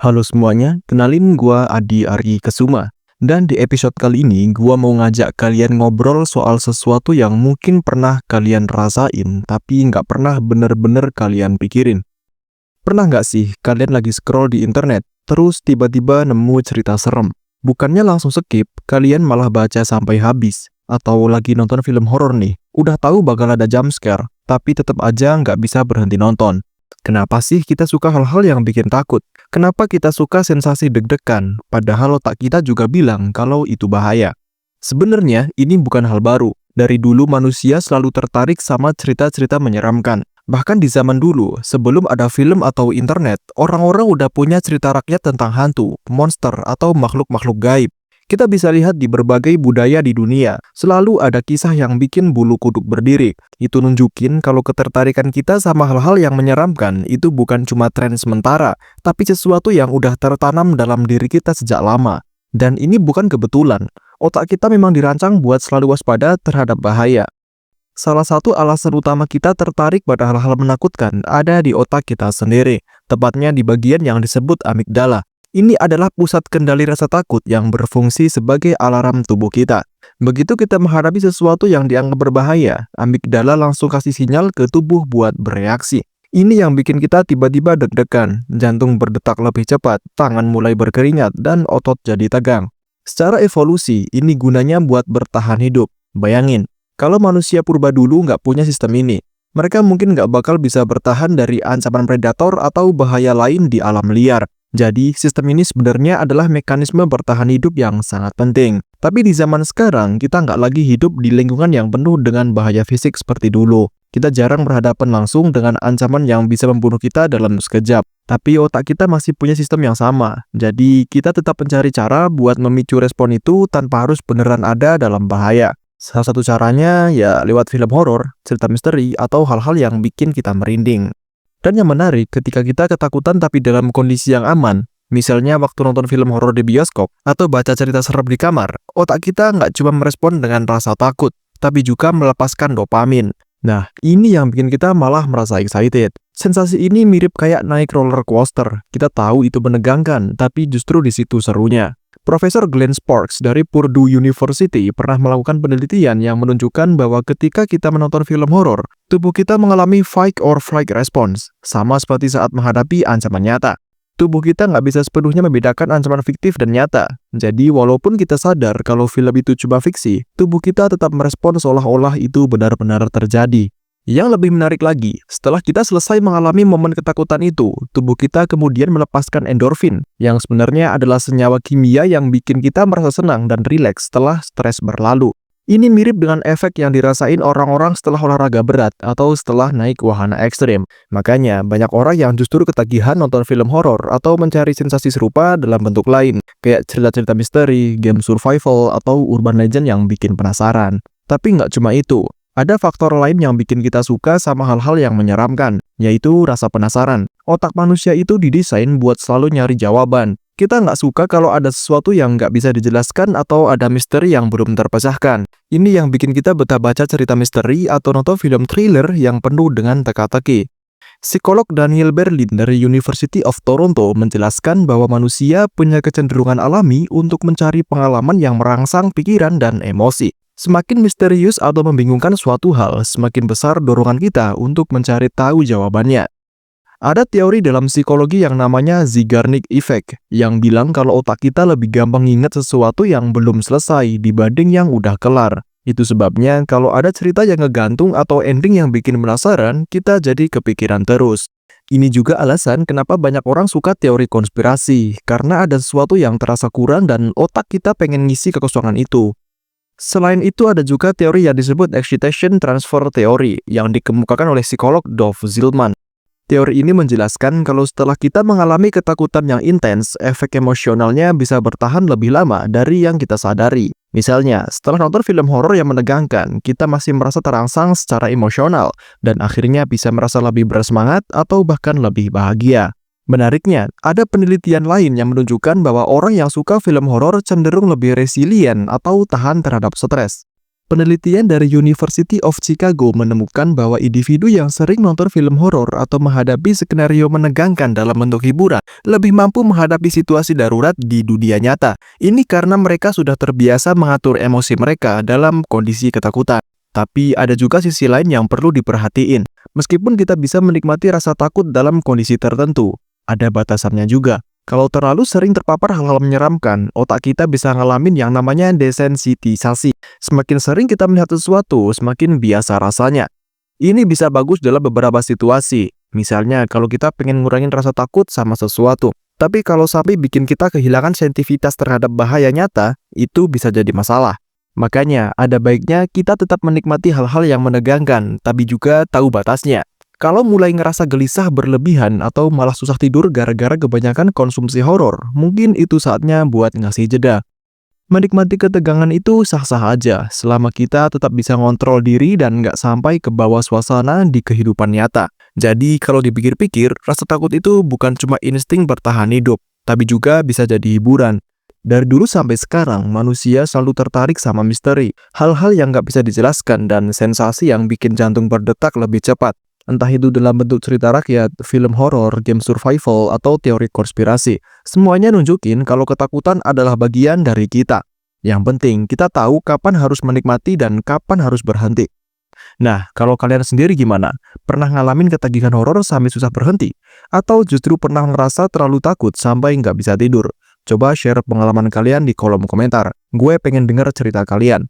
Halo semuanya, kenalin gua Adi Ari Kesuma. Dan di episode kali ini gua mau ngajak kalian ngobrol soal sesuatu yang mungkin pernah kalian rasain, tapi nggak pernah bener-bener kalian pikirin. Pernah nggak sih kalian lagi scroll di internet, terus tiba-tiba nemu cerita serem? Bukannya langsung skip, kalian malah baca sampai habis. Atau lagi nonton film horor nih, udah tahu bakal ada jump scare, tapi tetap aja nggak bisa berhenti nonton. Kenapa sih kita suka hal-hal yang bikin takut? Kenapa kita suka sensasi deg-degan, padahal otak kita juga bilang kalau itu bahaya? Sebenarnya ini bukan hal baru. Dari dulu manusia selalu tertarik sama cerita-cerita menyeramkan. Bahkan di zaman dulu, sebelum ada film atau internet, orang-orang udah punya cerita rakyat tentang hantu, monster, atau makhluk-makhluk gaib. Kita bisa lihat di berbagai budaya di dunia, selalu ada kisah yang bikin bulu kuduk berdiri. Itu nunjukin kalau ketertarikan kita sama hal-hal yang menyeramkan itu bukan cuma tren sementara, tapi sesuatu yang udah tertanam dalam diri kita sejak lama. Dan ini bukan kebetulan, otak kita memang dirancang buat selalu waspada terhadap bahaya. Salah satu alasan utama kita tertarik pada hal-hal menakutkan ada di otak kita sendiri, tepatnya di bagian yang disebut amigdala. Ini adalah pusat kendali rasa takut yang berfungsi sebagai alarm tubuh kita. Begitu kita menghadapi sesuatu yang dianggap berbahaya, amigdala langsung kasih sinyal ke tubuh buat bereaksi. Ini yang bikin kita tiba-tiba deg-degan, jantung berdetak lebih cepat, tangan mulai berkeringat, dan otot jadi tegang. Secara evolusi, ini gunanya buat bertahan hidup. Bayangin, kalau manusia purba dulu nggak punya sistem ini, mereka mungkin nggak bakal bisa bertahan dari ancaman predator atau bahaya lain di alam liar. Jadi, sistem ini sebenarnya adalah mekanisme bertahan hidup yang sangat penting. Tapi di zaman sekarang, kita nggak lagi hidup di lingkungan yang penuh dengan bahaya fisik seperti dulu. Kita jarang berhadapan langsung dengan ancaman yang bisa membunuh kita dalam sekejap. Tapi otak kita masih punya sistem yang sama. Jadi, kita tetap mencari cara buat memicu respon itu tanpa harus beneran ada dalam bahaya. Salah satu caranya ya lewat film horor, cerita misteri, atau hal-hal yang bikin kita merinding. Dan yang menarik, ketika kita ketakutan tapi dalam kondisi yang aman, misalnya waktu nonton film horor di bioskop atau baca cerita serem di kamar, otak kita nggak cuma merespon dengan rasa takut, tapi juga melepaskan dopamin. Nah, ini yang bikin kita malah merasa excited. Sensasi ini mirip kayak naik roller coaster. Kita tahu itu menegangkan, tapi justru di situ serunya. Profesor Glenn Sparks dari Purdue University pernah melakukan penelitian yang menunjukkan bahwa ketika kita menonton film horor, tubuh kita mengalami fight or flight response, sama seperti saat menghadapi ancaman nyata. Tubuh kita nggak bisa sepenuhnya membedakan ancaman fiktif dan nyata. Jadi walaupun kita sadar kalau film itu cuma fiksi, tubuh kita tetap merespon seolah-olah itu benar-benar terjadi. Yang lebih menarik lagi, setelah kita selesai mengalami momen ketakutan itu, tubuh kita kemudian melepaskan endorfin, yang sebenarnya adalah senyawa kimia yang bikin kita merasa senang dan rileks setelah stres berlalu. Ini mirip dengan efek yang dirasain orang-orang setelah olahraga berat atau setelah naik wahana ekstrim. Makanya, banyak orang yang justru ketagihan nonton film horor atau mencari sensasi serupa dalam bentuk lain, kayak cerita-cerita misteri, game survival, atau urban legend yang bikin penasaran. Tapi nggak cuma itu. Ada faktor lain yang bikin kita suka sama hal-hal yang menyeramkan, yaitu rasa penasaran. Otak manusia itu didesain buat selalu nyari jawaban. Kita nggak suka kalau ada sesuatu yang nggak bisa dijelaskan atau ada misteri yang belum terpecahkan. Ini yang bikin kita betah baca cerita misteri atau nonton film thriller yang penuh dengan teka-teki. Psikolog Daniel Berlin dari University of Toronto menjelaskan bahwa manusia punya kecenderungan alami untuk mencari pengalaman yang merangsang pikiran dan emosi. Semakin misterius atau membingungkan suatu hal, semakin besar dorongan kita untuk mencari tahu jawabannya. Ada teori dalam psikologi yang namanya Zeigarnik Effect, yang bilang kalau otak kita lebih gampang ingat sesuatu yang belum selesai dibanding yang udah kelar. Itu sebabnya kalau ada cerita yang ngegantung atau ending yang bikin penasaran, kita jadi kepikiran terus. Ini juga alasan kenapa banyak orang suka teori konspirasi, karena ada sesuatu yang terasa kurang dan otak kita pengen ngisi kekosongan itu. Selain itu ada juga teori yang disebut excitation transfer theory yang dikemukakan oleh psikolog Dov Zilman. Teori ini menjelaskan kalau setelah kita mengalami ketakutan yang intens, efek emosionalnya bisa bertahan lebih lama dari yang kita sadari. Misalnya, setelah nonton film horor yang menegangkan, kita masih merasa terangsang secara emosional dan akhirnya bisa merasa lebih bersemangat atau bahkan lebih bahagia. Menariknya, ada penelitian lain yang menunjukkan bahwa orang yang suka film horor cenderung lebih resilient atau tahan terhadap stres. Penelitian dari University of Chicago menemukan bahwa individu yang sering nonton film horor atau menghadapi skenario menegangkan dalam bentuk hiburan lebih mampu menghadapi situasi darurat di dunia nyata. Ini karena mereka sudah terbiasa mengatur emosi mereka dalam kondisi ketakutan. Tapi ada juga sisi lain yang perlu diperhatiin. Meskipun kita bisa menikmati rasa takut dalam kondisi tertentu, ada batasannya juga. Kalau terlalu sering terpapar hal-hal menyeramkan, otak kita bisa ngalamin yang namanya desensitisasi. Semakin sering kita melihat sesuatu, semakin biasa rasanya. Ini bisa bagus dalam beberapa situasi. Misalnya, kalau kita pengen ngurangin rasa takut sama sesuatu. Tapi kalau sampai bikin kita kehilangan sensitivitas terhadap bahaya nyata, itu bisa jadi masalah. Makanya, ada baiknya kita tetap menikmati hal-hal yang menegangkan, tapi juga tahu batasnya. Kalau mulai ngerasa gelisah berlebihan atau malah susah tidur gara-gara kebanyakan konsumsi horor, mungkin itu saatnya buat ngasih jeda. Menikmati ketegangan itu sah-sah aja, selama kita tetap bisa ngontrol diri dan nggak sampai ke bawah suasana di kehidupan nyata. Jadi kalau dipikir-pikir, rasa takut itu bukan cuma insting bertahan hidup, tapi juga bisa jadi hiburan. Dari dulu sampai sekarang, manusia selalu tertarik sama misteri, hal-hal yang nggak bisa dijelaskan dan sensasi yang bikin jantung berdetak lebih cepat. Entah itu dalam bentuk cerita rakyat, film horor, game survival, atau teori konspirasi. Semuanya nunjukin kalau ketakutan adalah bagian dari kita. Yang penting, kita tahu kapan harus menikmati dan kapan harus berhenti. Nah, kalau kalian sendiri gimana? Pernah ngalamin ketagihan horor sampai susah berhenti? Atau justru pernah ngerasa terlalu takut sampai nggak bisa tidur? Coba share pengalaman kalian di kolom komentar. Gue pengen denger cerita kalian.